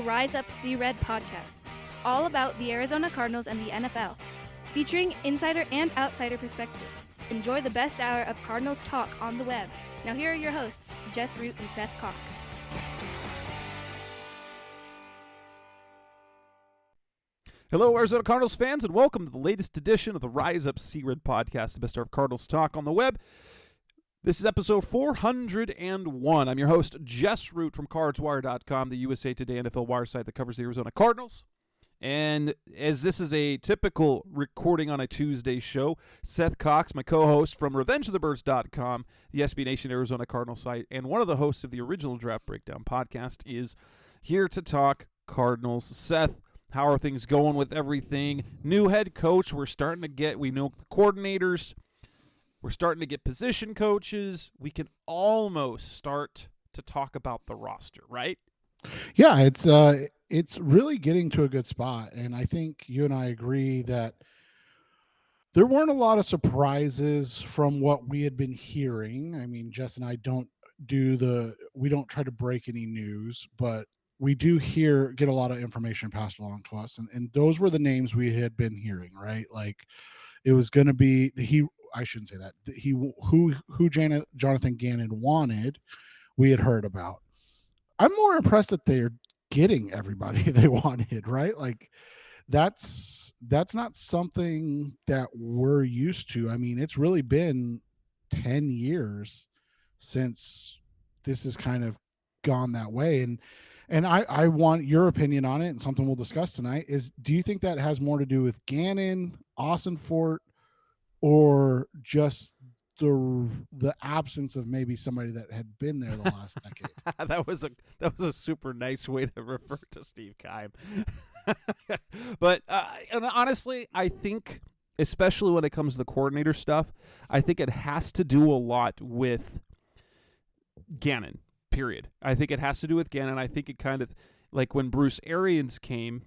Rise Up See Red podcast, all about the Arizona Cardinals and the NFL, featuring insider and outsider perspectives. Enjoy the best hour of Cardinals talk on the web. Now here are your hosts, Jess Root and Seth Cox. Hello, Arizona Cardinals fans, and welcome to the latest edition of the Rise Up See Red podcast, the best hour of Cardinals talk on the web. This is episode 401. I'm your host, Jess Root from CardsWire.com, the USA Today NFL wire site that covers the Arizona Cardinals. And as this is a typical recording on a Tuesday show, Seth Cox, my co-host from RevengeOfTheBirds.com, the SB Nation Arizona Cardinals site, and one of the hosts of the original Draft Breakdown podcast, is here to talk Cardinals. Seth, how are things going with everything? New head coach, we know the coordinators. We're starting to get position coaches. We can almost start to talk about the roster, right? Yeah, it's really getting to a good spot, and I think you and I agree that there weren't a lot of surprises from what we had been hearing. I mean, Jess and I we don't try to break any news, but we do get a lot of information passed along to us, and those were the names we had been hearing, right? Like it was going to be I shouldn't say that. Who Jonathan Gannon wanted, we had heard about. I'm more impressed that they're getting everybody they wanted, right? Like that's not something that we're used to. I mean, it's really been 10 years since this has kind of gone that way. And I want your opinion on it, and something we'll discuss tonight is, do you think that has more to do with Gannon, Austin Fort, or just the absence of maybe somebody that had been there the last decade? That was a super nice way to refer to Steve Keim. But and honestly, I think, especially when it comes to the coordinator stuff, I think it has to do a lot with Gannon, period. I think it has to do with Gannon. I think it kind of, like when Bruce Arians came,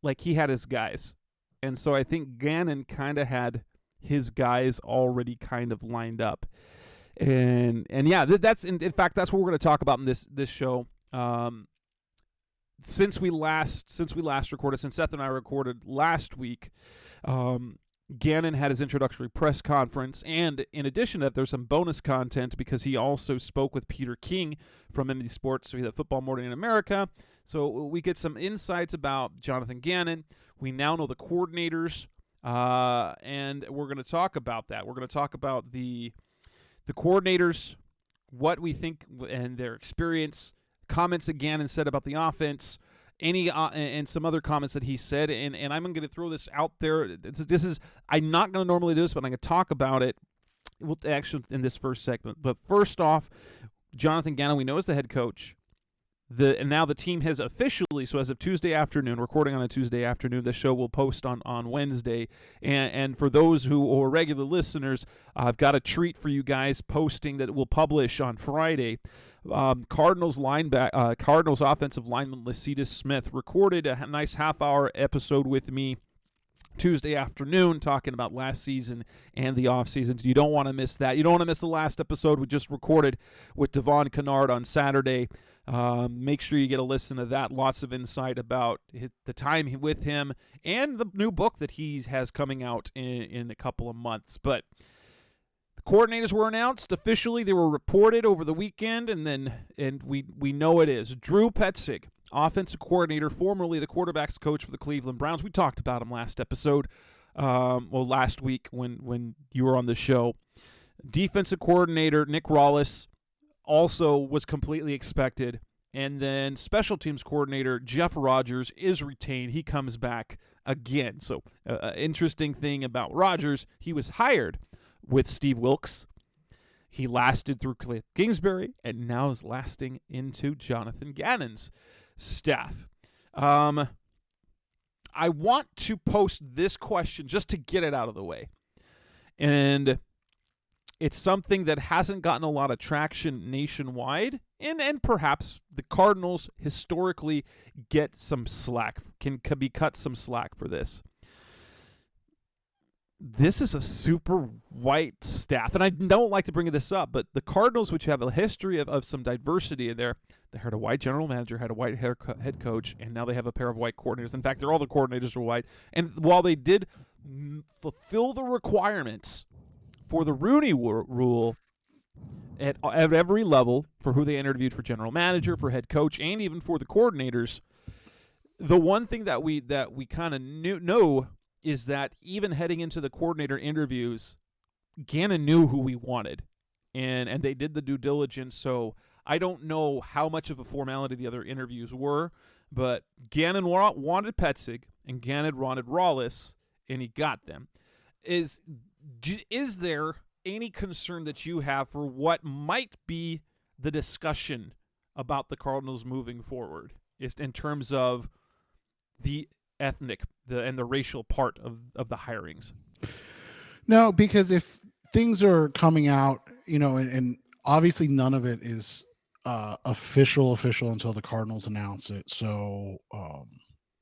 like he had his guys. And so I think Gannon kind of had his guys already kind of lined up, and yeah, that's in fact that's what we're going to talk about in this show. Since Seth and I recorded last week, Gannon had his introductory press conference, and in addition to that, there's some bonus content because he also spoke with Peter King from MD Sports, so he had Football Morning in America. So we get some insights about Jonathan Gannon. We now know the coordinators. And we're going to talk about that. We're going to talk about the coordinators, what we think and their experience, comments that Gannon said about the offense, and some other comments that he said. And I'm going to throw this out there. I'm not going to normally do this, but I'm going to talk about it. We'll actually in this first segment. But first off, Jonathan Gannon, we know, is the head coach. And now the team has officially, so as of Tuesday afternoon, recording on a Tuesday afternoon, the show will post on Wednesday. And for those who are regular listeners, I've got a treat for you guys posting that we'll publish on Friday. Cardinals offensive lineman Lecitus Smith recorded a nice half-hour episode with me Tuesday afternoon talking about last season and the offseason. You don't want to miss that. You don't want to miss the last episode we just recorded with Devon Kennard on Saturday. Make sure you get a listen to that. Lots of insight about the time with him and the new book that he has coming out in a couple of months. But the coordinators were announced officially. They were reported over the weekend, and we know it is Drew Petzing, offensive coordinator, formerly the quarterback's coach for the Cleveland Browns. We talked about him last episode, last week when you were on the show. Defensive coordinator Nick Rawlis also was completely expected. And then special teams coordinator Jeff Rogers is retained. He comes back again. So interesting thing about Rogers, he was hired with Steve Wilks. He lasted through Cliff Kingsbury and now is lasting into Jonathan Gannon's staff. I want to post this question just to get it out of the way. And it's something that hasn't gotten a lot of traction nationwide, and perhaps the Cardinals historically get some slack, can be cut some slack for this. this is a super white staff. And I don't like to bring this up, but the Cardinals, which have a history of some diversity in there, they had a white general manager, had a white head coach, and now they have a pair of white coordinators. In fact, all the coordinators are white. And while they did fulfill the requirements for the Rooney Rule at every level for who they interviewed for general manager, for head coach, and even for the coordinators, the one thing that we kind of know is that even heading into the coordinator interviews, Gannon knew who we wanted, and they did the due diligence. So I don't know how much of a formality the other interviews were, but Gannon wanted Petzig and Gannon wanted Rawlis, and he got them. Is there any concern that you have for what might be the discussion about the Cardinals moving forward, is in terms of the ethnic and the racial part of the hirings? No, because if things are coming out, and obviously none of it is official until the Cardinals announce it. So,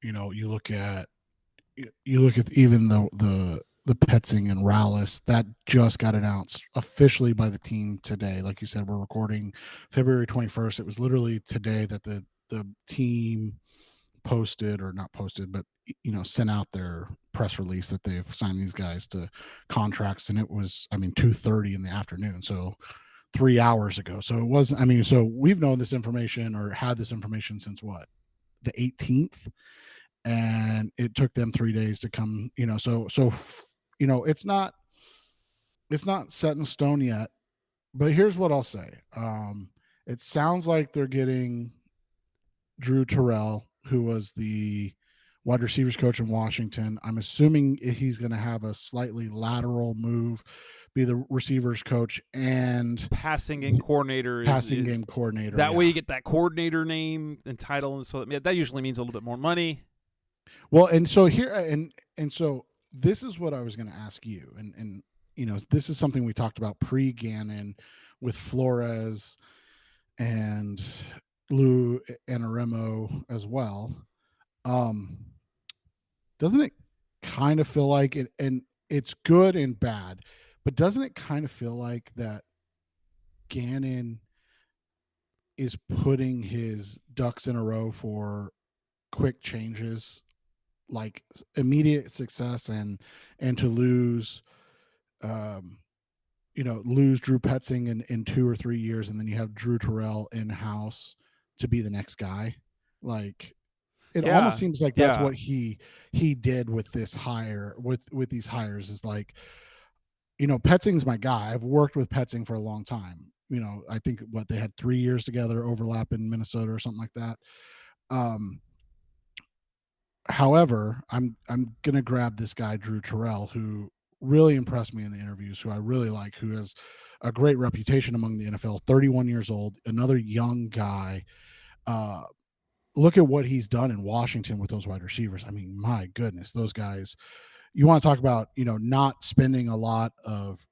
you look at even the Petzing and Rowlis that just got announced officially by the team today. Like you said, we're recording February 21st. It was literally today that the team posted, or not posted, but sent out their press release that they've signed these guys to contracts, and it was 2:30 in the afternoon, so 3 hours ago. So it wasn't, so we've known this information, or had this information, since what, the 18th, and it took them 3 days to come, so it's not set in stone yet. But here's what I'll say. It sounds like they're getting Drew Terrell, who was the wide receivers coach in Washington. I'm assuming he's going to have a slightly lateral move, be the receivers coach and passing game coordinator. Game coordinator. That way you get that coordinator name and title, and so that usually means a little bit more money. Well, and so here, and so this is what I was going to ask you, and this is something we talked about pre-Gannon with Flores and Lou Anaremo as well. Doesn't it kind of feel like it, and it's good and bad, but doesn't it kind of feel like that Gannon is putting his ducks in a row for quick changes, like immediate success, and to lose lose Drew Petzing in 2 or 3 years, and then you have Drew Terrell in house to be the next guy? Like, it almost seems like that's what he did with this hire, with these hires, is like, Petzing's my guy. I've worked with Petzing for a long time. I think they had 3 years together, overlap in Minnesota or something like that. However, I'm gonna grab this guy, Drew Terrell, who really impressed me in the interviews, who I really like, who has a great reputation among the NFL, 31 years old, another young guy. Look at what he's done in Washington with those wide receivers. My goodness, those guys, you want to talk about, not spending a lot of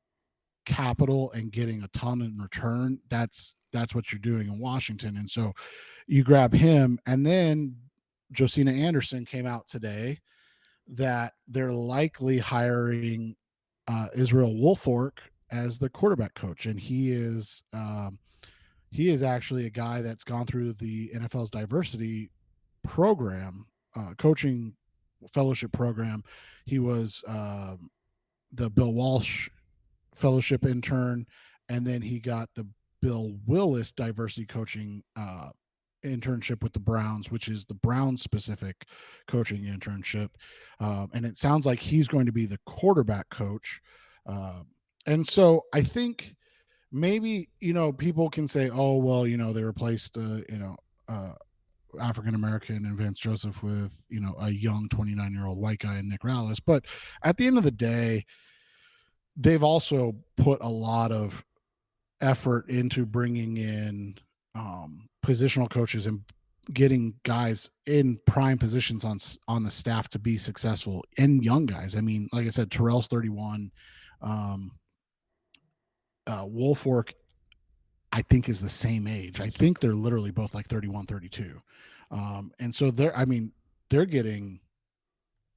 capital and getting a ton in return. That's what you're doing in Washington. And so you grab him, and then Josina Anderson came out today that they're likely hiring Israel Wolfork as the quarterback coach, and he is actually a guy that's gone through the NFL's diversity program, coaching fellowship program. He was the Bill Walsh fellowship intern, and then he got the Bill Willis diversity coaching internship with the Browns, which is the Browns specific coaching internship. And it sounds like he's going to be the quarterback coach. And so I think maybe, people can say, oh, well, they replaced, African-American and Vance Joseph with, a young 29-year-old white guy and Nick Rallis. But at the end of the day, they've also put a lot of effort into bringing in positional coaches and getting guys in prime positions on the staff to be successful, and young guys. Like I said, Terrell's 31. Wolfork, I think, is the same age. I think they're literally both like 31, 32. And so they're getting,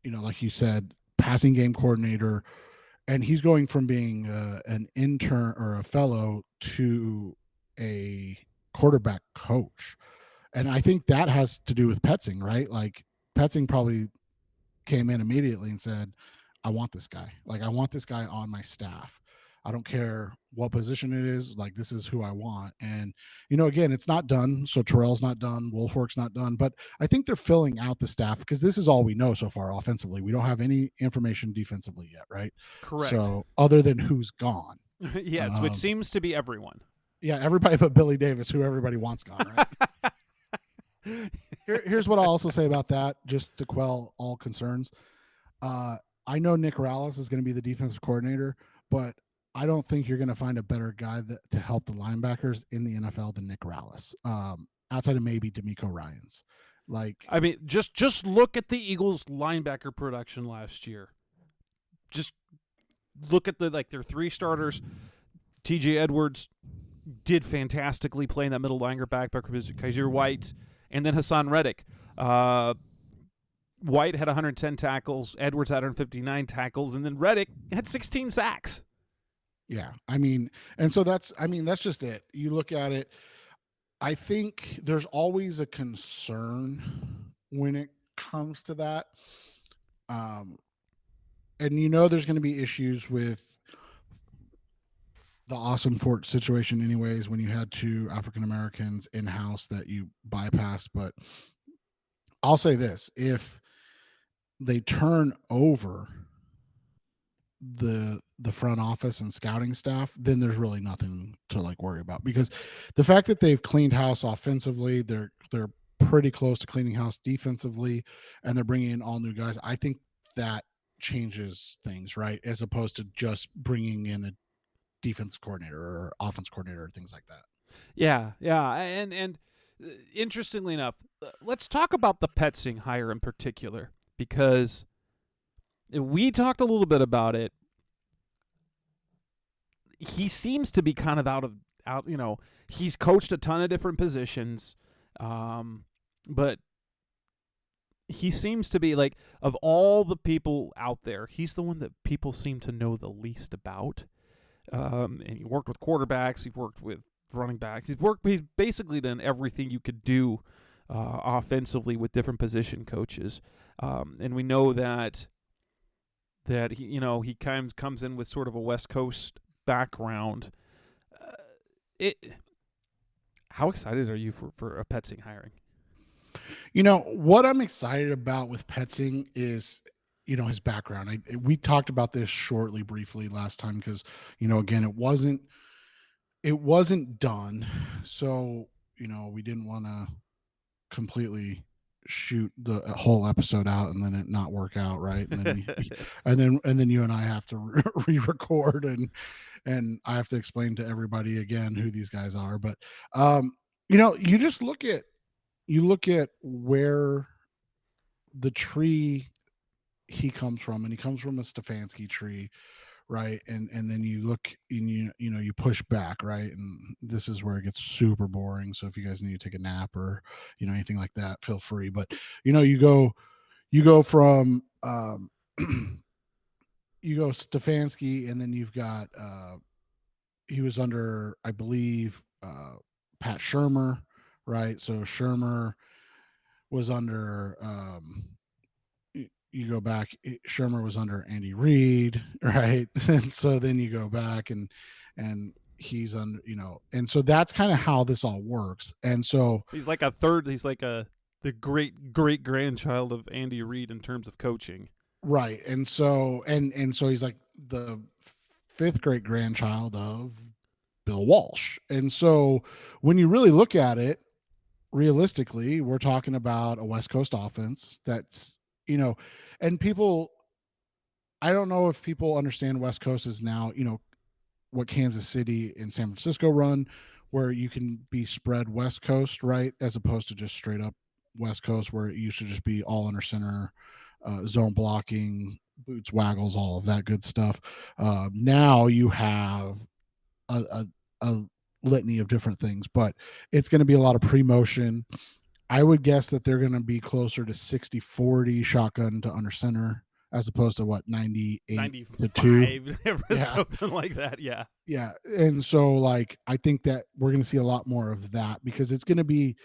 like you said, passing game coordinator, and he's going from being an intern or a fellow to a quarterback coach. And I think that has to do with Petzing, right? Like Petzing probably came in immediately and said, I want this guy. Like, I want this guy on my staff. I don't care what position it is. Like, this is who I want. And, again, it's not done. So Terrell's not done. Wolfwork's not done. But I think they're filling out the staff because this is all we know so far offensively. We don't have any information defensively yet, right? Correct. So other than who's gone. Yes, which seems to be everyone. Yeah, everybody but Billy Davis, who everybody wants gone, right? Here's what I'll also say about that, just to quell all concerns. I know Nick Rallis is going to be the defensive coordinator, but I don't think you're going to find a better guy to help the linebackers in the NFL than Nick Rallis, outside of maybe D'Amico Ryans. Like, I mean, just look at the Eagles' linebacker production last year. Just look at their three starters. T.J. Edwards did fantastically playing that middle linebacker because Kaiser White, and then Hassan Reddick. White had 110 tackles, Edwards had 159 tackles, and then Reddick had 16 sacks. Yeah, I mean, and so that's just it. You look at it, I think there's always a concern when it comes to that. And there's going to be issues with the Austin Fort situation anyways, when you had two African Americans in-house that you bypassed. But I'll say this, if they turn over the front office and scouting staff, then there's really nothing to worry about, because the fact that they've cleaned house offensively, they're pretty close to cleaning house defensively, and they're bringing in all new guys. I think that changes things, right? As opposed to just bringing in a defense coordinator or offense coordinator or things like that. Yeah. And interestingly enough, let's talk about the Petzing hire in particular, because we talked a little bit about it. He seems to be kind of out. He's coached a ton of different positions, but he seems to be, of all the people out there, he's the one that people seem to know the least about. And he worked with quarterbacks. He's worked with running backs. He's basically done everything you could do offensively with different position coaches. And we know that he kind of comes in with sort of a West Coast background. How excited are you for a Petzing hiring? What I'm excited about with Petzing is, his background. We talked about this briefly last time, because, again, it wasn't done. So, we didn't want to completely shoot the whole episode out and then it not work out, right? And then and then you and I have to re-record, and I have to explain to everybody again who these guys are. But you just look at where the tree he comes from, and he comes from a Stefanski tree, right? And then you look and you push back, right? And this is where it gets super boring. So if you guys need to take a nap or anything like that, feel free. But you go from you go Stefanski, and then you've got he was under, I believe, Pat Shurmur, right? So Shurmur was under you go back, Shurmur was under Andy Reid, right? And so then you go back and he's under, and so that's kind of how this all works. And so he's like the great grandchild of Andy Reid in terms of coaching. Right. And so so he's like the fifth great grandchild of Bill Walsh. And so when you really look at it, realistically, we're talking about a West Coast offense that's, and people, I don't know if people understand West Coast is now, what Kansas City and San Francisco run, where you can be spread West Coast, right? As opposed to just straight up West Coast, where it used to just be all under center, zone blocking, boots, waggles, all of that good stuff. Now you have a litany of different things, but it's going to be a lot of pre-motion. I would guess that they're going to be closer to 60-40 shotgun to under center as opposed to what 98 to 2. 95 or something like that. Yeah. And so like I think that we're going to see a lot more of that because it's going to be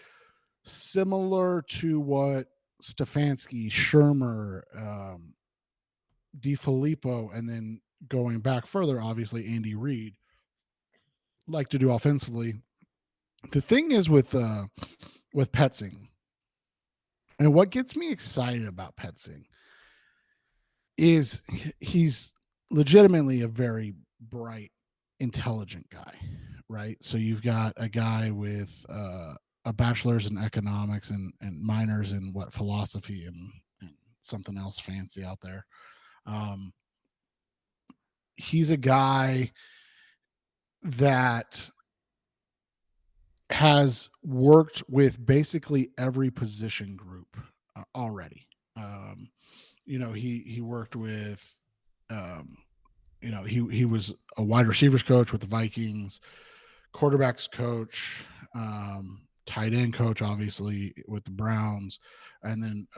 similar to what Stefanski, Shermer, DiFilippo, and then going back further, obviously Andy Reid like to do offensively. The thing is with Petzing, and what gets me excited about Petzing is he's legitimately a very bright, intelligent guy, right? So you've got a guy with a bachelor's in economics and minors in what philosophy and something else fancy out there. He's a guy that has worked with basically every position group already. He worked with, he was a wide receivers coach with the Vikings, quarterbacks coach, tight end coach, obviously with the Browns, and then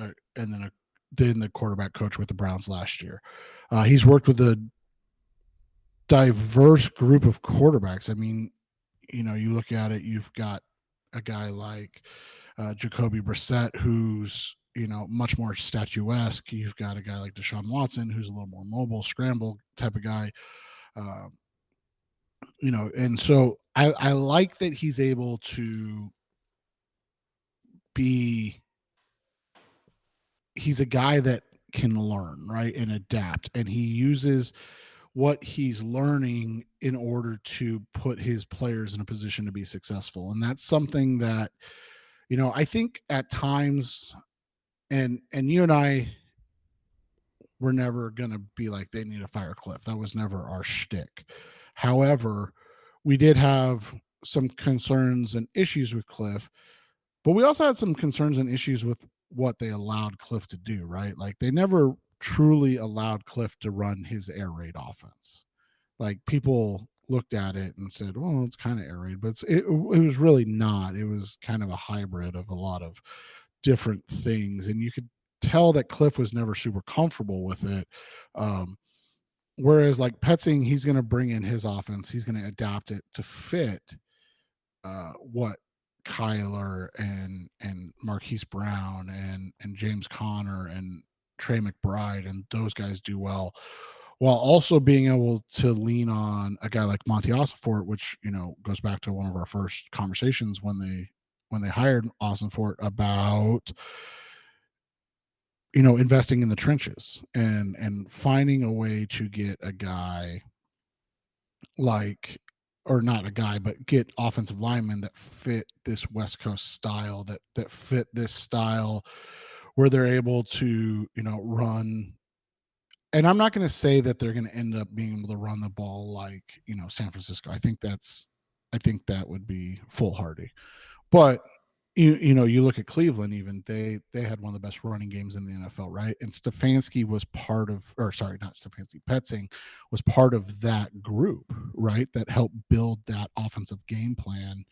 the quarterback coach with the Browns last year. He's worked with a diverse group of quarterbacks. I mean, you look at it, you've got a guy like Jacoby Brissett, who's, much more statuesque. You've got a guy like Deshaun Watson, who's a little more mobile, scramble type of guy. And so I like that he's able to he's a guy that can learn, right, and adapt. And he uses what he's learning in order to put his players in a position to be successful. And that's something that, I think at times, and you and I were never going to be like, they need to fire Cliff. That was never our shtick. However, we did have some concerns and issues with Cliff, but we also had some concerns and issues with what they allowed Cliff to do, right? Like they never truly allowed Cliff to run his air raid offense. Like people looked at it and said, well, it's kind of air raid, but it was really not. It was kind of a hybrid of a lot of different things. And you could tell that Cliff was never super comfortable with it. Whereas like Petzing, he's going to bring in his offense. He's going to adapt it to fit what Kyler and Marquise Brown and James Conner and Trey McBride and those guys do well, while also being able to lean on a guy like Monty Ossenfort, which goes back to one of our first conversations when they hired Ossenfort about investing in the trenches and finding a way to get a guy like, or not a guy, but get offensive linemen that fit this West Coast style, that fit this style where they're able to, run. And I'm not going to say that they're going to end up being able to run the ball like, San Francisco. I think that would be foolhardy. But you look at Cleveland, even they had one of the best running games in the NFL, right? And Stefanski was part of, or sorry, not Stefanski, Petzing was part of that group, right? That helped build that offensive game plan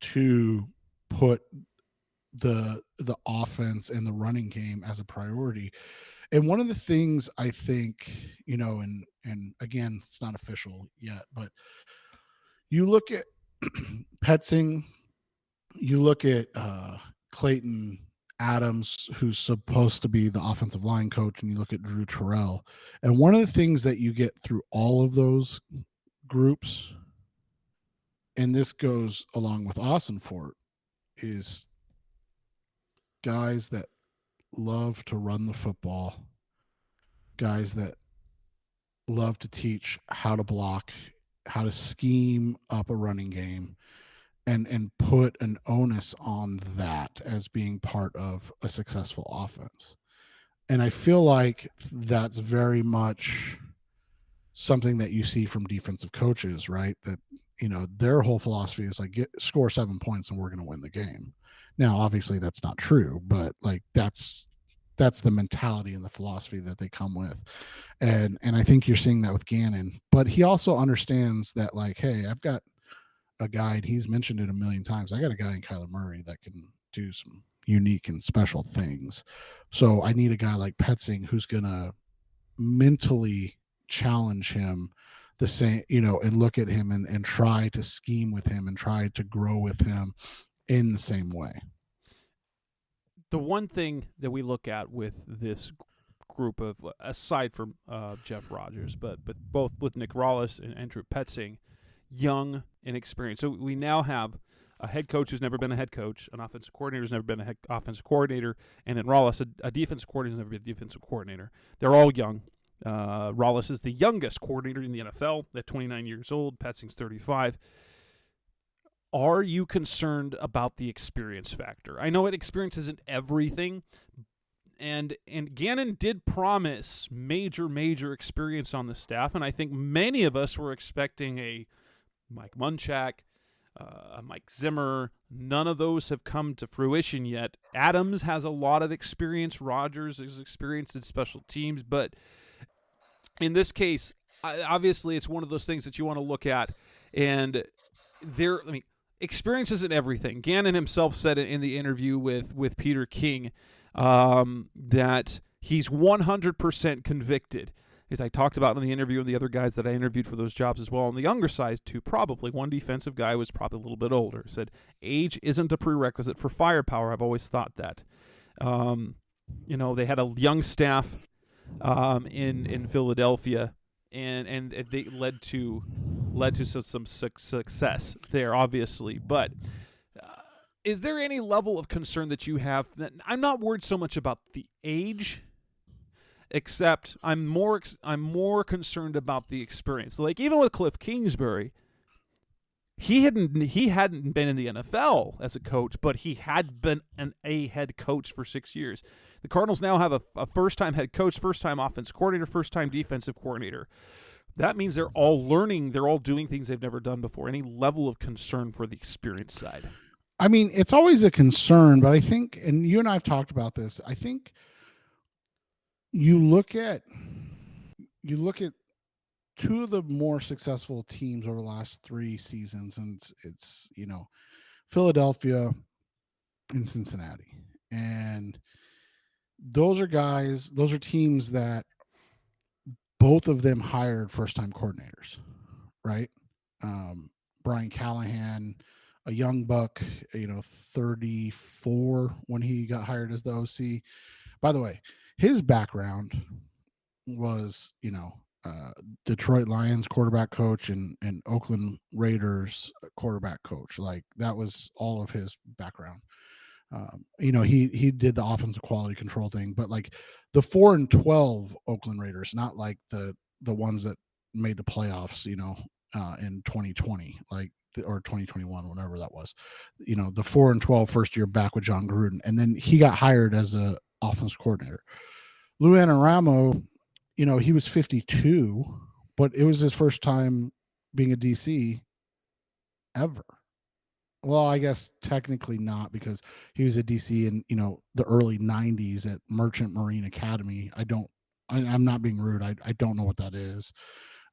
to put the offense and the running game as a priority. And one of the things I think, and again, it's not official yet, but you look at Petzing, you look at Clayton Adams, who's supposed to be the offensive line coach, and you look at Drew Terrell. And one of the things that you get through all of those groups, and this goes along with Ossenfort, is guys that love to run the football, guys that love to teach how to block, how to scheme up a running game, and put an onus on that as being part of a successful offense. And I feel like that's very much something that you see from defensive coaches, right? That, their whole philosophy is like, score 7 points and we're going to win the game. Now, obviously that's not true, but like that's the mentality and the philosophy that they come with. And I think you're seeing that with Gannon, but he also understands that like, hey, I've got a guy, and he's mentioned it a million times. I got a guy in Kyler Murray that can do some, unique and special things. So I need a guy like Petzing who's going to mentally challenge him the same, and look at him and try to scheme with him and try to grow with him in the same way. The one thing that we look at with this group of, aside from Jeff Rogers, but both with Nick Rollis and Andrew Petzing, young and experienced. So we now have a head coach who's never been a head coach, an offensive coordinator who's never been a offensive coordinator, and then Rollis, a defensive coordinator who's never been a defensive coordinator. They're all young. Rollis is the youngest coordinator in the NFL at 29 years old. Petzing's 35. Are you concerned about the experience factor? I know experience isn't everything, and Gannon did promise major experience on the staff, and I think many of us were expecting a Mike Munchak, a Mike Zimmer. None of those have come to fruition yet. Adams has a lot of experience. Rogers is experienced in special teams, but in this case, obviously it's one of those things that you want to look at, and experience isn't everything. Gannon himself said in the interview with Peter King that he's 100% convicted. As I talked about in the interview and the other guys that I interviewed for those jobs as well, on the younger side too, probably one defensive guy was probably a little bit older. Said age isn't a prerequisite for firepower. I've always thought that. They had a young staff in Philadelphia, and they led to some success there, obviously. But is there any level of concern that you have? That I'm not worried so much about the age, except I'm more concerned about the experience. Like even with Cliff Kingsbury, he hadn't been in the NFL as a coach, but he had been a head coach for 6 years. The Cardinals now have a first-time head coach, first-time offense coordinator, first-time defensive coordinator. That means they're all learning. They're all doing things they've never done before. Any level of concern for the experience side? I mean, it's always a concern, but I think, and you and I have talked about this, I think you look at two of the more successful teams over the last 3 seasons, and it's Philadelphia and Cincinnati. And those are teams that both of them hired first-time coordinators, right? Brian Callahan, a young buck, 34 when he got hired as the OC. By the way, his background was, Detroit Lions quarterback coach and Oakland Raiders quarterback coach. Like that was all of his background. He did the offensive quality control thing, but like the 4-12 Oakland Raiders, not like the ones that made the playoffs, in 2020, or 2021, whenever that was, the 4-12 first year back with John Gruden. And then he got hired as a offensive coordinator. Lou Anarumo, he was 52, but it was his first time being a DC ever. Well, I guess technically not, because he was a DC in, the early 90s at Merchant Marine Academy. I'm not being rude. I don't know what that is.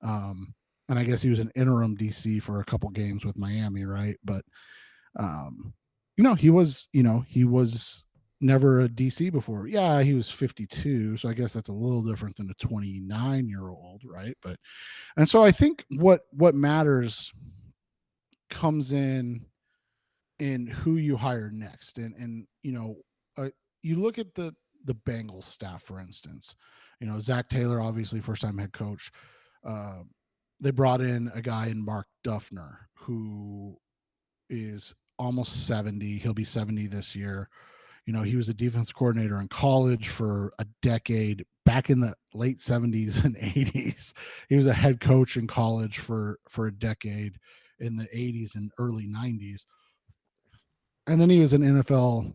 And I guess he was an interim DC for a couple games with Miami, right? But, he was never a DC before. Yeah, he was 52, so I guess that's a little different than a 29-year-old, right? And so I think what matters comes in who you hire next. And you look at the Bengals staff, for instance. Zach Taylor, obviously first-time head coach. They brought in a guy in Mark Duffner, who is almost 70. He'll be 70 this year. He was a defense coordinator in college for a decade back in the late 70s and 80s. He was a head coach in college for a decade in the 80s and early 90s. And then he was an NFL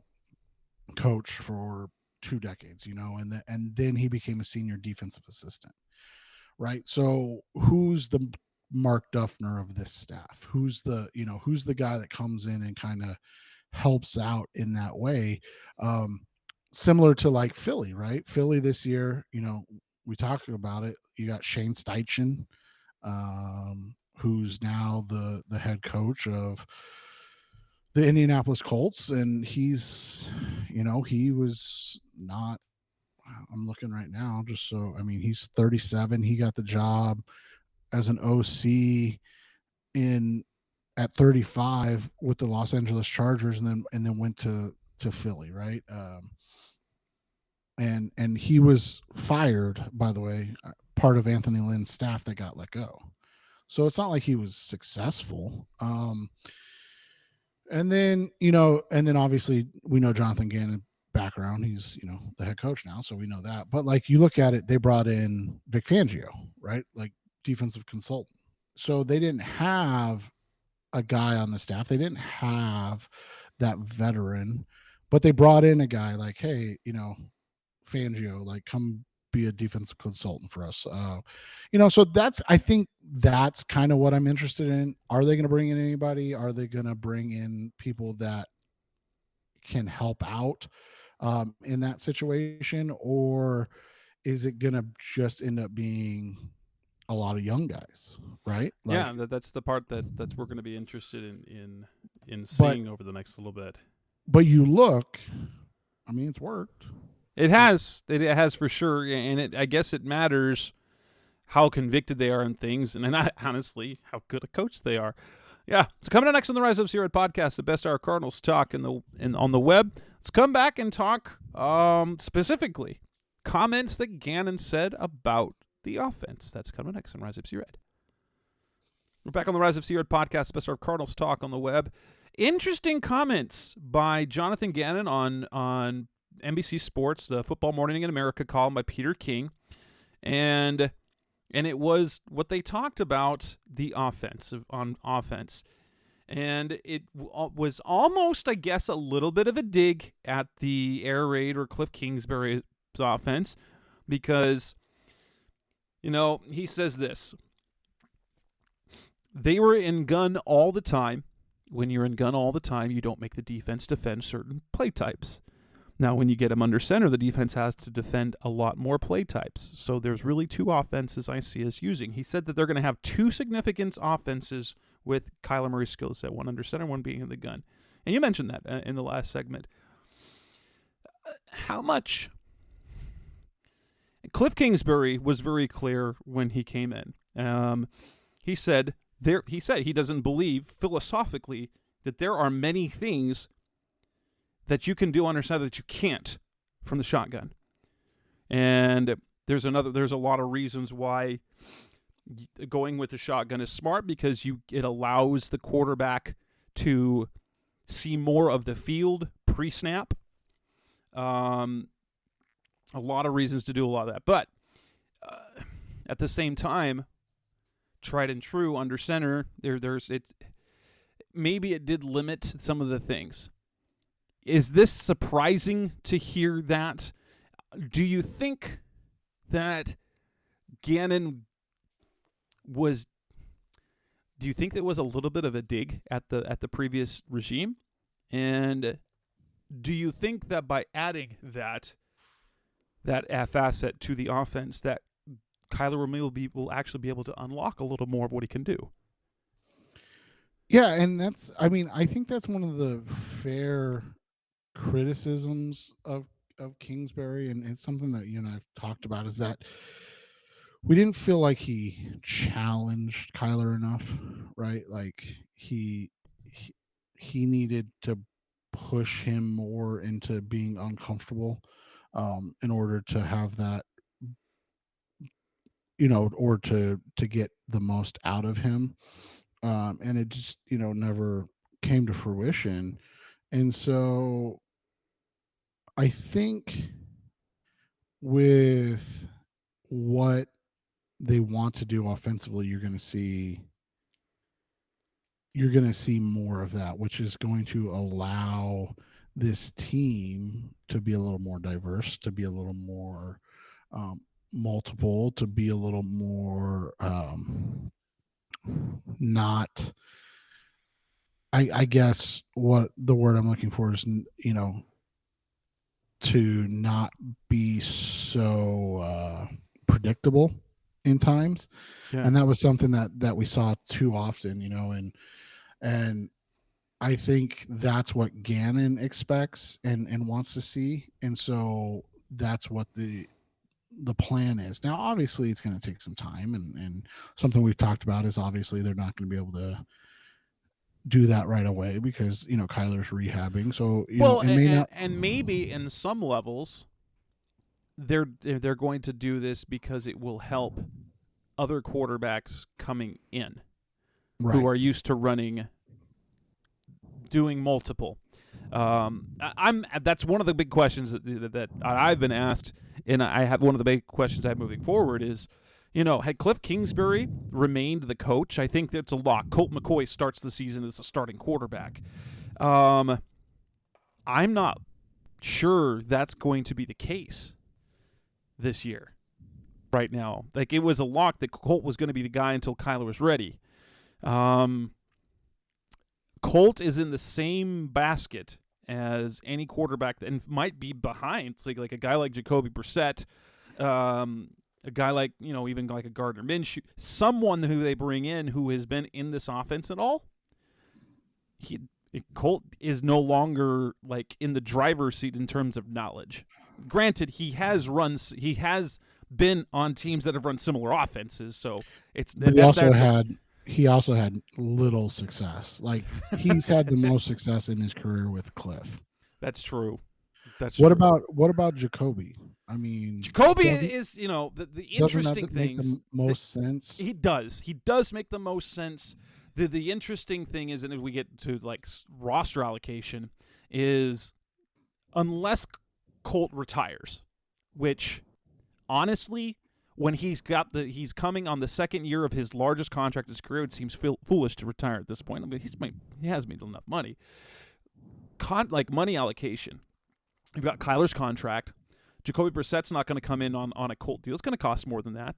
coach for 2 decades, and then he became a senior defensive assistant, right? So who's the Mark Duffner of this staff? Who's the guy that comes in and kind of helps out in that way? Similar to like Philly, right? Philly this year, we talked about it. You got Shane Steichen, who's now the head coach of the Indianapolis Colts, and he's, he was not. I'm looking right now, just so I mean, he's 37. He got the job as an OC in at 35 with the Los Angeles Chargers, and then went to Philly, right? And he was fired, by the way, part of Anthony Lynn's staff that got let go. So it's not like he was successful. And then obviously we know Jonathan Gannon background. He's the head coach now, so we know that. But like you look at it, they brought in Vic Fangio, right? Like defensive consultant. So they didn't have a guy on the staff. They didn't have that veteran, but they brought in a guy like, hey, Fangio, like come be a defensive consultant for us. So I think that's kind of what I'm interested in. Are they going to bring in anybody? Are they going to bring in people that can help out in that situation? Or is it going to just end up being a lot of young guys, right? Like, yeah, that's the part that we're going to be interested in seeing over the next little bit. But you look, I mean, it's worked. It has for sure, and I guess it matters how convicted they are in things, and honestly, how good a coach they are. Yeah, so coming up next on the Rise Up Zero podcast, the best hour Cardinals talk on the web. Let's come back and talk specifically comments that Gannon said about the offense. That's coming next on Rise Up Zero. We're back on the Rise of Zero podcast, the best hour Cardinals talk on the web. Interesting comments by Jonathan Gannon on NBC Sports, the Football Morning in America column by Peter King, and it was what they talked about the offense, and it was almost, I guess, a little bit of a dig at the air raid or Cliff Kingsbury's offense, because he says this: they were in gun all the time. When you're in gun all the time, you don't make the defense defend certain play types. Now, when you get them under center, the defense has to defend a lot more play types. So there's really two offenses I see us using. He said that they're going to have two significant offenses with Kyler Murray's skill set, one under center, one being in the gun. And you mentioned that in the last segment. How much? Cliff Kingsbury was very clear when he came in. He said he doesn't believe philosophically that there are many things that you can do under center that you can't from the shotgun. And there's a lot of reasons why going with the shotgun is smart, because it allows the quarterback to see more of the field pre-snap. A lot of reasons to do a lot of that. But at the same time, tried and true under center, maybe it did limit some of the things. Is this surprising to hear that? Do you think that Gannon was? Do you think that was a little bit of a dig at the previous regime? And do you think that by adding that facet to the offense, that Kyler will actually be able to unlock a little more of what he can do? Yeah, and I think that's one of the fair criticisms of Kingsbury, and it's something that you and I've talked about, is that we didn't feel like he challenged Kyler enough, right? Like he needed to push him more into being uncomfortable in order to have that, or to get the most out of him. And it just, never came to fruition. And so I think with what they want to do offensively, you're going to see more of that, which is going to allow this team to be a little more diverse, to be a little more multiple, to be a little more not, I guess what the word I'm looking for is, to not be so predictable in times. Yeah. And that was something that we saw too often, and I think that's what Gannon expects and wants to see, and so that's what the plan is. Now, obviously, it's going to take some time, and something we've talked about is obviously they're not going to be able to do that right away because Kyler's rehabbing. So it may not. And maybe in some levels, they're going to do this because it will help other quarterbacks coming in who are used to doing multiple. That's one of the big questions that I've been asked, and I have one of the big questions I have moving forward is, had Cliff Kingsbury remained the coach, I think that's a lock. Colt McCoy starts the season as a starting quarterback. I'm not sure that's going to be the case this year. Right now, like, it was a lock that Colt was going to be the guy until Kyler was ready. Colt is in the same basket as any quarterback and might be behind. It's like a guy like Jacoby Brissett, a guy like, even like a Gardner Minshew, someone who they bring in who has been in this offense at all. Colt is no longer like in the driver's seat in terms of knowledge. Granted, he has been on teams that have run similar offenses, so it's. But he also had little success. Like, he's had the most success in his career with Cliff. That's true. What about Jacoby? I mean, Jacoby is the interesting thing. Make the most sense. He does make the most sense. The interesting thing is, and if we get to like roster allocation, is unless Colt retires, which honestly, when he's coming on the second year of his largest contract in his career, it seems foolish to retire at this point. I mean, he has made enough money. Money allocation. You've got Kyler's contract. Jacoby Brissett's not going to come in on a Colt deal. It's going to cost more than that.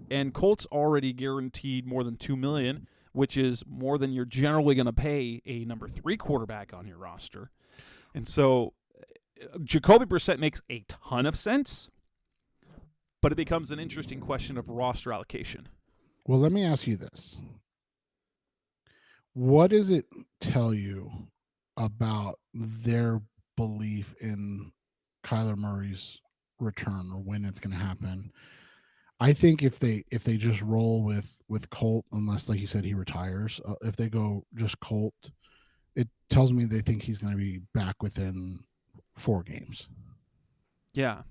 And Colt's already guaranteed more than $2 million, which is more than you're generally going to pay a number 3 quarterback on your roster. And so Jacoby Brissett makes a ton of sense, but it becomes an interesting question of roster allocation. Well, let me ask you this. What does it tell you about their belief in Kyler Murray's return or when it's going to happen? I think if they just roll with Colt, unless, like you said, he retires, if they go just Colt, it tells me they think he's going to be back within 4 games. Yeah.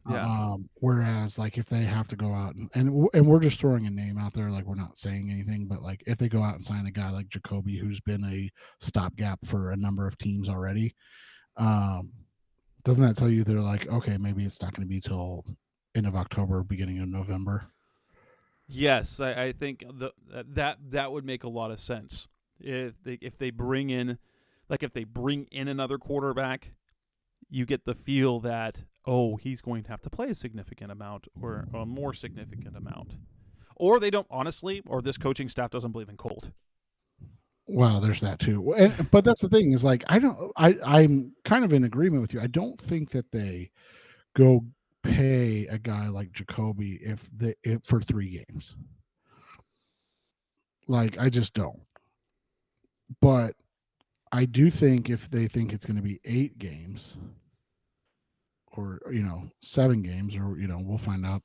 Whereas, like, if they have to go out and we're just throwing a name out there, like, we're not saying anything, but like if they go out and sign a guy like Jacoby, who's been a stopgap for a number of teams already, doesn't that tell you they're like, okay, maybe it's not going to be till end of October, beginning of November? Yes, I think that would make a lot of sense if they bring in another quarterback. You get the feel that, he's going to have to play a significant amount or a more significant amount. Or they don't, honestly, or this coaching staff doesn't believe in Colt. Well, there's that too. But that's the thing is, like, I'm kind of in agreement with you. I don't think that they go pay a guy like Jacoby if for 3 games. Like, I just don't. But I do think if they think it's going to be 8 games or 7 games, or we'll find out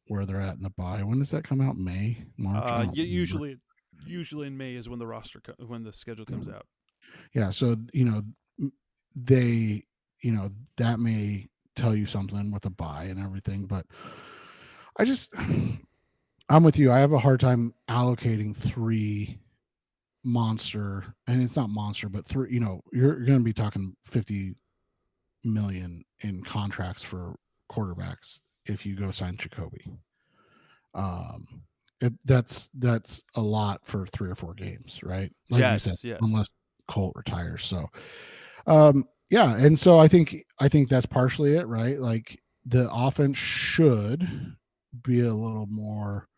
where they're at in the bye. When does that come out? May, March? Usually in May is when when the schedule comes out. Yeah, so they that may tell you something with a bye and everything, but I'm with you. I have a hard time allocating 3 monster, and it's not monster, but 3. You're going to be talking $50 million in contracts for quarterbacks if you go sign Jacoby. That's a lot for 3 or 4 games, right? Like yes, you said, yes. Unless Colt retires. So, yeah, and so I think that's partially it, right? Like, the offense should be a little more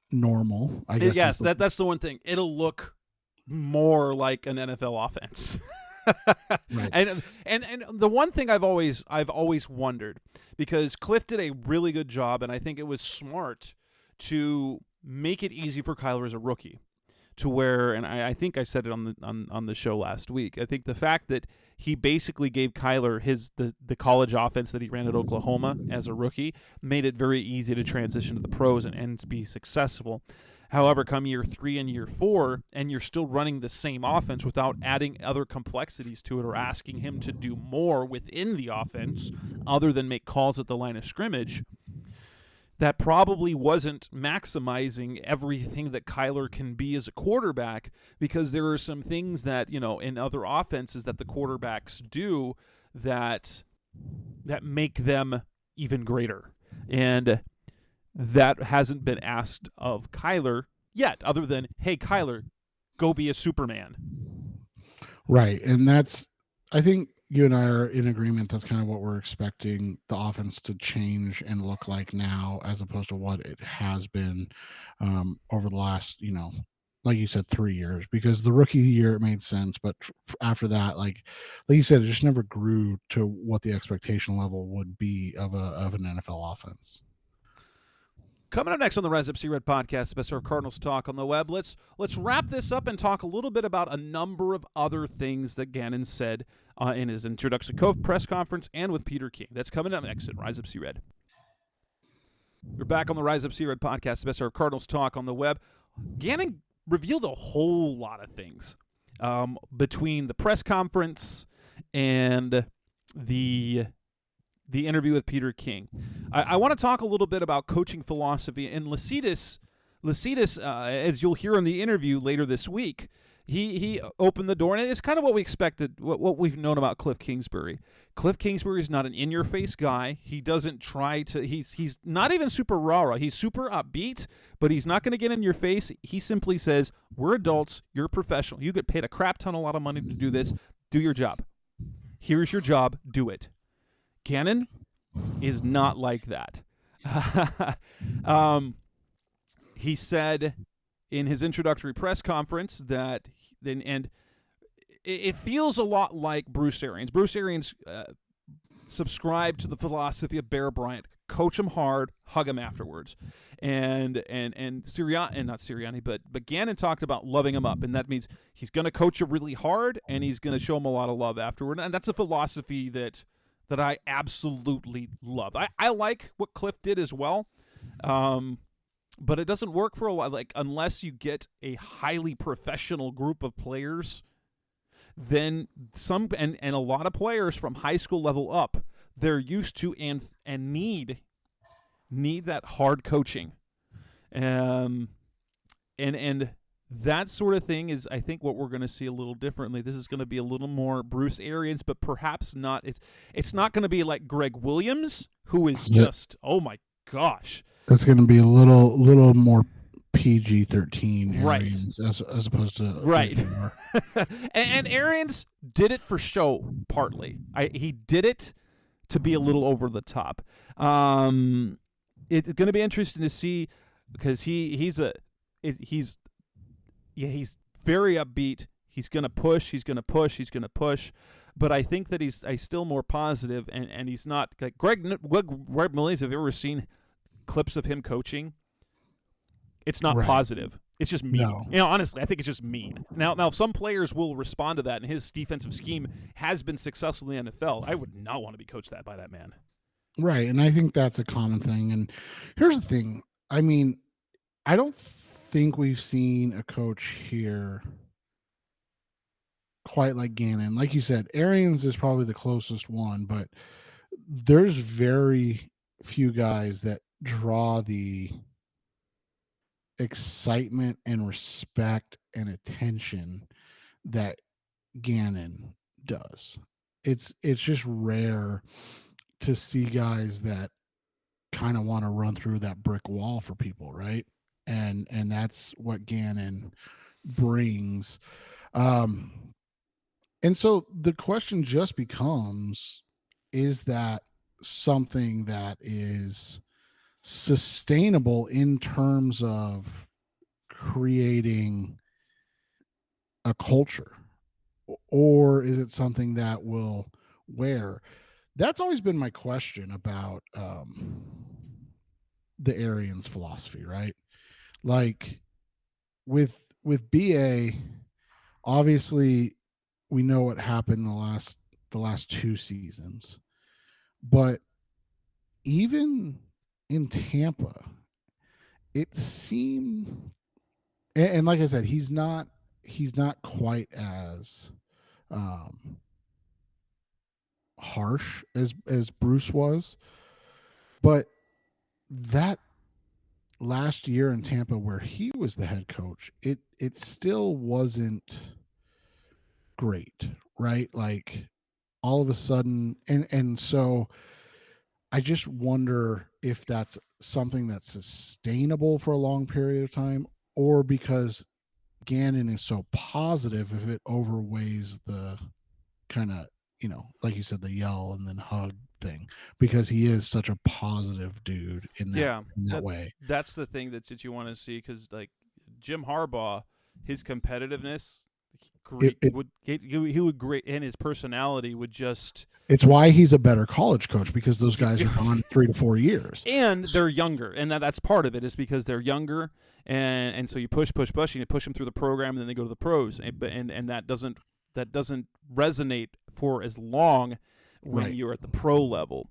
normal, I guess. Yes, that's the one thing. It'll look more like an NFL offense. Right. And the one thing I've always wondered, because Cliff did a really good job, and I think it was smart to make it easy for Kyler as a rookie to where, and I think I said it on the show last week. I think the fact that he basically gave Kyler the college offense that he ran at Oklahoma as a rookie made it very easy to transition to the pros and be successful. However, come year 3 and year 4, and you're still running the same offense without adding other complexities to it or asking him to do more within the offense other than make calls at the line of scrimmage, that probably wasn't maximizing everything that Kyler can be as a quarterback, because there are some things that, in other offenses that the quarterbacks do that make them even greater. And that hasn't been asked of Kyler yet, other than, hey, Kyler, go be a Superman. Right. And I think you and I are in agreement. That's kind of what we're expecting the offense to change and look like now, as opposed to what it has been over the last, like you said, 3 years, because the rookie year, it made sense. But after that, like you said, it just never grew to what the expectation level would be of an NFL offense. Coming up next on the Rise Up See Red podcast, the best of Cardinals talk on the web. Let's wrap this up and talk a little bit about a number of other things that Gannon said in his introductory press conference and with Peter King. That's coming up next at Rise Up See Red. We're back on the Rise Up See Red podcast, the best of Cardinals talk on the web. Gannon revealed a whole lot of things between the press conference and the interview with Peter King. I want to talk a little bit about coaching philosophy. And Lascidas, as you'll hear in the interview later this week, he opened the door, and it's kind of what we expected, what we've known about Cliff Kingsbury. Cliff Kingsbury is not an in-your-face guy. He doesn't try to. He's not even super rah-rah. He's super upbeat, but he's not going to get in your face. He simply says, "We're adults. You're a professional. You get paid a crap ton, a lot of money to do this. Do your job. Here's your job. Do it." Gannon is not like that. He said in his introductory press conference that, and it feels a lot like Bruce Arians. Bruce Arians subscribed to the philosophy of Bear Bryant: coach him hard, hug him afterwards. And Sirianni, and not Sirianni, but Gannon talked about loving him up, and that means he's going to coach you really hard, and he's going to show him a lot of love afterward. And that's a philosophy that I absolutely love. I like what Cliff did as well, but it doesn't work for a lot. Like, unless you get a highly professional group of players, then and a lot of players from high school level up, they're used to and need that hard coaching, and that sort of thing is, I think, what we're going to see a little differently. This is going to be a little more Bruce Arians, but perhaps not. It's not going to be like Greg Williams, who is just, oh my gosh. It's going to be a little more PG-13 Arians, right, as opposed to right. and Arians did it for show partly. He did it to be a little over the top. It's going to be interesting to see, because he's very upbeat. He's going to push. He's going to push. He's going to push. But I think that he's still more positive, and he's not like Greg Millies. Have you ever seen clips of him coaching? It's not positive. It's just mean. No. Honestly, I think it's just mean. Now, some players will respond to that, and his defensive scheme has been successful in the NFL. I would not want to be coached by that man. Right, and I think that's a common thing. And here's the thing. I mean, I don't think we've seen a coach here quite like Gannon. Like you said, Arians is probably the closest one, but there's very few guys that draw the excitement and respect and attention that Gannon does. It's just rare to see guys that kind of want to run through that brick wall for people, right? And that's what Gannon brings. And so the question just becomes, is that something that is sustainable in terms of creating a culture, or is it something that will wear? That's always been my question about the Arians philosophy, right? Like with with BA, obviously we know what happened the last 2 seasons, but even in Tampa, it seemed, and like I said, he's not quite as harsh as Bruce was, but that last year in Tampa where he was the head coach, it still wasn't great, right? Like all of a sudden, and so I just wonder if that's something that's sustainable for a long period of time, or because Gannon is so positive, if it overweighs the kind of, like you said, the yell and then hug thing, because he is such a positive dude in that way. That's the thing that you want to see, because like Jim Harbaugh, his competitiveness, he would great, and his personality would just. It's why he's a better college coach, because those guys are gone 3 to 4 years, and they're younger, and that's part of it, is because they're younger, and so you push, and you push them through the program, and then they go to the pros, and that doesn't resonate for as long when you're at the pro level.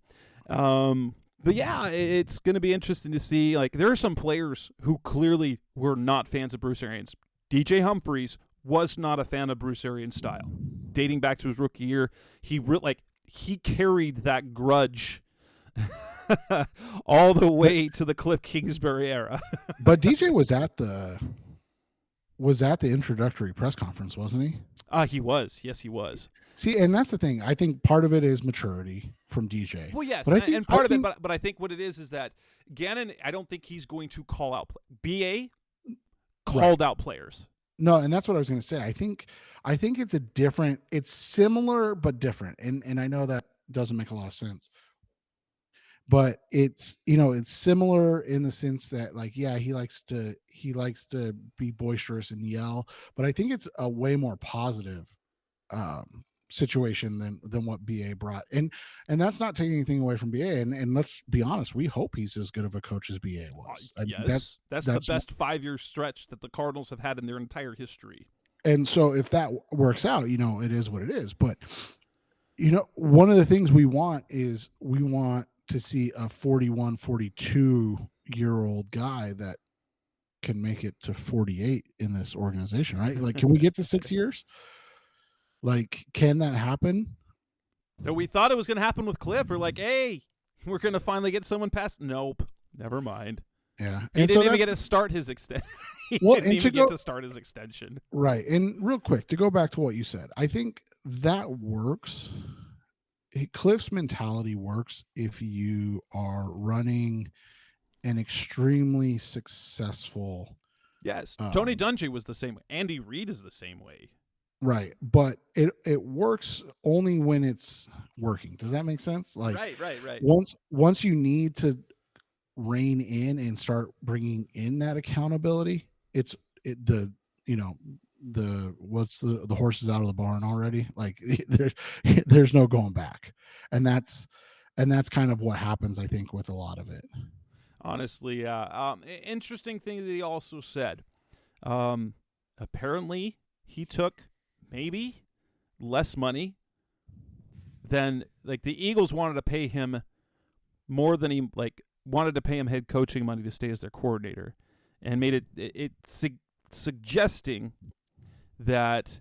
But yeah, it's going to be interesting to see. Like, there are some players who clearly were not fans of Bruce Arians. DJ Humphries was not a fan of Bruce Arians' style. Dating back to his rookie year, he carried that grudge all the way to the Cliff Kingsbury era. But DJ was at the introductory press conference, wasn't he? He was. Yes, he was. See, and that's the thing. I think part of it is maturity from DJ. Well, yes, but but I think what it is that Gannon, I don't think he's going to call out. BA called out players. No, and that's what I was going to say. I think it's similar but different, and I know that doesn't make a lot of sense. But it's similar in the sense that, like, yeah, he likes to be boisterous and yell, but I think it's a way more positive situation than what BA brought, and that's not taking anything away from BA. And let's be honest, we hope he's as good of a coach as BA was. Yes, that's the best 5-year stretch that the Cardinals have had in their entire history. And so if that works out, it is what it is. But one of the things we want to see a 41, 42-year-old guy that can make it to 48 in this organization, right? Like, can we get to 6 years? Like, can that happen? So we thought it was going to happen with Cliff. We're like, hey, we're going to finally get someone past. Nope. Never mind. Yeah. He didn't even get to start his extension. He didn't even get to start his extension. Right. And real quick, to go back to what you said, I think that works. Cliff's mentality works if you are running an extremely successful. Yes, Tony Dungy was the same way. Andy Reid is the same way. Right, but it works only when it's working. Does that make sense? Like, right. Once you need to rein in and start bringing in that accountability, the horse is out of the barn already. Like, there's no going back, and that's kind of what happens, I think, with a lot of it. Honestly, interesting thing that he also said. Apparently, he took maybe less money than, like, the Eagles wanted to pay him more than he wanted to pay him head coaching money to stay as their coordinator, and made it suggesting that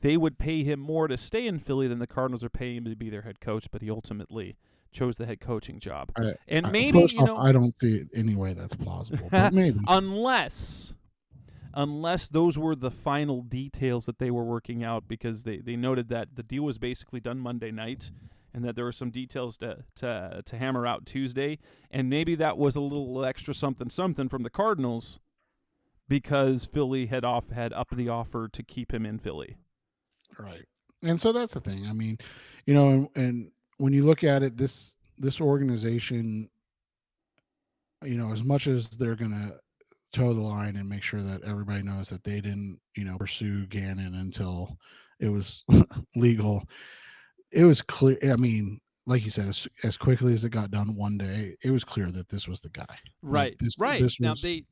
they would pay him more to stay in Philly than the Cardinals are paying him to be their head coach, but he ultimately chose the head coaching job. Maybe, first off, I don't see any way that's plausible, but maybe. Unless those were the final details that they were working out, because they noted that the deal was basically done Monday night, and that there were some details to hammer out Tuesday, and maybe that was a little extra something from the Cardinals, because Philly had upped the offer to keep him in Philly. Right. And so that's the thing. I mean, and when you look at it, this organization, as much as they're going to toe the line and make sure that everybody knows that they didn't, pursue Gannon until it was legal, it was clear. I mean, like you said, as quickly as it got done one day, it was clear that this was the guy. Right. This Now was... they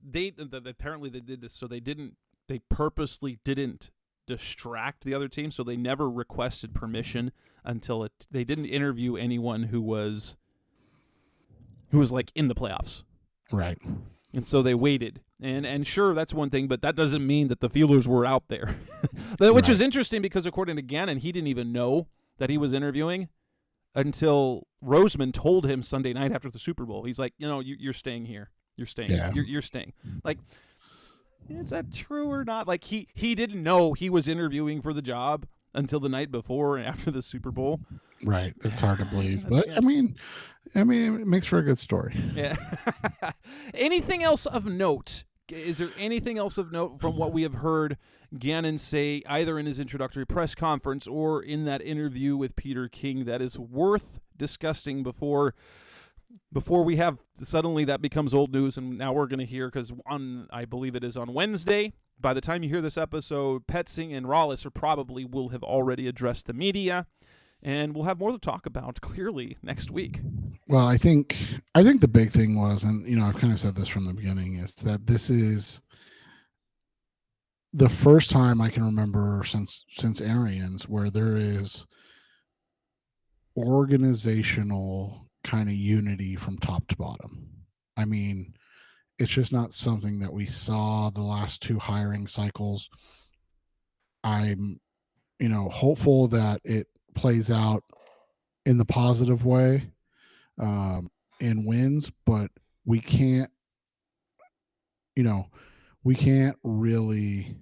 apparently they did this so they didn't they purposely didn't distract the other team, so they never requested permission until they didn't interview anyone who was like in the playoffs. Right. And so they waited. And sure, that's one thing, but that doesn't mean that the feelers were out there. Which is interesting because according to Gannon, he didn't even know that he was interviewing until Roseman told him Sunday night after the Super Bowl. He's like, you're staying here. You're staying. Yeah. You're staying. Like, is that true or not? Like, he didn't know he was interviewing for the job until the night before and after the Super Bowl. Right. It's hard to believe. But, I mean, it makes for a good story. Yeah. Anything else of note? Is there anything else of note from what we have heard Gannon say either in his introductory press conference or in that interview with Peter King that is worth discussing before we have suddenly that becomes old news? And now we're going to hear, because I believe it is on Wednesday. By the time you hear this episode, Petzing and Rollis will have already addressed the media, and we'll have more to talk about clearly next week. Well, I think the big thing was, and I've kind of said this from the beginning, is that this is the first time I can remember since Arians where there is organizational kind of unity from top to bottom. I mean, it's just not something that we saw the last two hiring cycles. I'm, hopeful that it plays out in the positive way and wins, but we can't really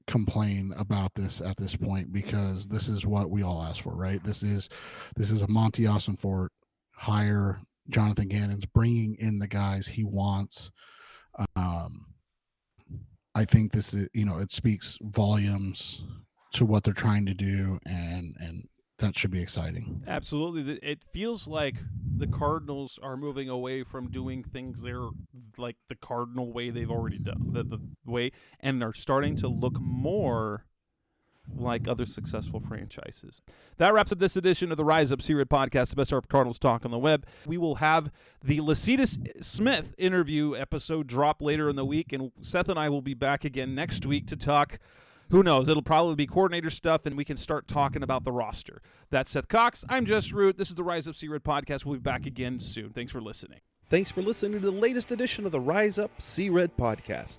complain about this at this point, because this is what we all asked for, right? This is a Monty Ossenfort hire. Jonathan Gannon's bringing in the guys he wants. I think this is, it speaks volumes to what they're trying to do, and that should be exciting. Absolutely. It feels like the Cardinals are moving away from doing things they're like the Cardinal way they've already done, the way, and are starting to look more like other successful franchises. That wraps up this edition of the Rise Up C-Red podcast, the best hour of Cardinals talk on the web. We will have the Lecitus Smith interview episode drop later in the week, and Seth and I will be back again next week to talk. Who knows? It'll probably be coordinator stuff, and we can start talking about the roster. That's Seth Cox. I'm Jess Root. This is the Rise Up C-Red podcast. We'll be back again soon. Thanks for listening. Thanks for listening to the latest edition of the Rise Up C-Red podcast.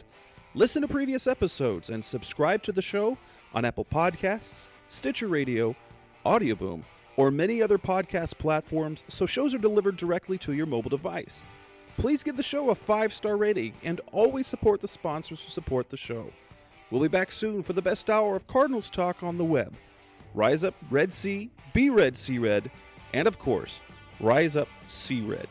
Listen to previous episodes and subscribe to the show on Apple Podcasts, Stitcher Radio, Audioboom, or many other podcast platforms so shows are delivered directly to your mobile device. Please give the show a 5-star rating and always support the sponsors who support the show. We'll be back soon for the best hour of Cardinals talk on the web. Rise up Red Sea, be Red Sea Red, and of course, Rise up C-Red.